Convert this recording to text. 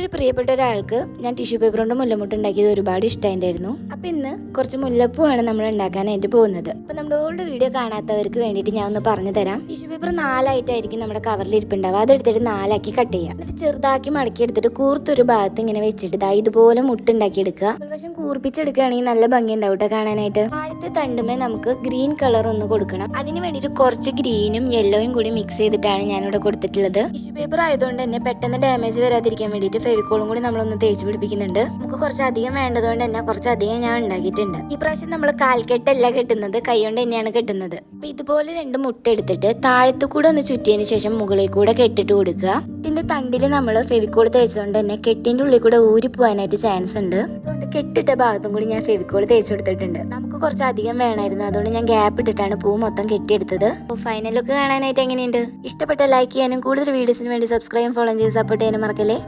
ഒരു പ്രിയപ്പെട്ട ഒരാൾക്ക് ഞാൻ ടിഷ്യൂ പേപ്പർ കൊണ്ട് മുല്ലമുട്ട് ഉണ്ടാക്കിയത് ഒരുപാട് ഇഷ്ടമായിരുന്നു. അപ്പൊ ഇന്ന് കുറച്ച് മുല്ലപ്പൂവാണ് നമ്മൾ ഉണ്ടാക്കാനായിട്ട് പോകുന്നത്. അപ്പൊ നമ്മുടെ ഓൾഡ് വീഡിയോ കാണാത്തവർക്ക് വേണ്ടിയിട്ട് ഞാൻ ഒന്ന് പറഞ്ഞു തരാം. ടിഷ്യൂ പേപ്പർ 4 ആയിട്ടായിരിക്കും നമ്മുടെ കവറിൽ ഇരിപ്പുണ്ടാവുക. അതെടുത്തിട്ട് 4 ആക്കി കട്ട് ചെയ്യുക. എന്നിട്ട് ചെറുതാക്കി മടക്കി എടുത്തിട്ട് കൂർത്തൊരു ഭാഗത്ത് ഇങ്ങനെ വെച്ചിട്ട് ഇതുപോലെ മുട്ടുണ്ടാക്കി എടുക്കുക. വശം കൂർപ്പിച്ചെടുക്കുകയാണെങ്കിൽ നല്ല ഭംഗി ഉണ്ടാവും കേട്ടോ കാണാനായിട്ട്. ആദ്യത്തെ തണ്ടുമേ നമുക്ക് ഗ്രീൻ കളർ ഒന്ന് കൊടുക്കണം. അതിന് വേണ്ടിയിട്ട് കുറച്ച് ഗ്രീനും യെല്ലോയും കൂടി മിക്സ് ചെയ്തിട്ടാണ് ഞാനിവിടെ കൊടുത്തിട്ടുള്ളത്. ടിഷ്യൂ പേപ്പർ ആയതുകൊണ്ട് തന്നെ പെട്ടെന്ന് ഡാമേജ് വരാതിരിക്കാൻ വേണ്ടിയിട്ട് ഫെവിക്കോളും കൂടി നമ്മളൊന്ന് തേച്ച് പിടിപ്പിക്കുന്നുണ്ട്. നമുക്ക് കുറച്ചധികം വേണ്ടതുകൊണ്ട് തന്നെ കുറച്ചധികം ഞാൻ ഉണ്ടാക്കിയിട്ടുണ്ട്. ഈ പ്രാവശ്യം നമ്മൾ കാൽക്കെട്ടല്ല കെട്ടുന്നത്, കൈ കൊണ്ട് തന്നെയാണ് കെട്ടുന്നത്. അപ്പൊ ഇതുപോലെ 2 മുട്ട എടുത്തിട്ട് താഴത്തു കൂടെ ഒന്ന് ചുറ്റിയതിന് ശേഷം മുകളിൽ കൂടെ കെട്ടിട്ട് കൊടുക്കുക. ഇതിന്റെ തണ്ടില് നമ്മൾ ഫെവിക്കോൾ തേച്ചുകൊണ്ട് തന്നെ കെട്ടിന്റെ ഉള്ളിൽ കൂടെ ഊരി പോകാനായിട്ട് ചാൻസ് ഉണ്ട്. അതുകൊണ്ട് കെട്ടിട്ട ഭാഗത്തും കൂടി ഞാൻ ഫെവിക്കോൾ തേച്ച് കൊടുത്തിട്ടുണ്ട്. നമുക്ക് കുറച്ചധികം വേണമായിരുന്നു, അതുകൊണ്ട് ഞാൻ ഗ്യാപ്പ് ഇട്ടിട്ടാണ് പൂ മൊത്തം കെട്ടിയെടുത്തത്. അപ്പോൾ ഫൈനൽ ലുക്ക് കാണാനായിട്ട് എങ്ങനെയുണ്ട്? ഇഷ്ടപ്പെട്ട ലൈക്ക് ചെയ്യാനും കൂടുതൽ വീഡിയോസിന് വേണ്ടി സബ്സ്ക്രൈബ് ഫോളോ ചെയ്ത് സപ്പോർട്ട് ചെയ്യാനും മറക്കല്ലേ.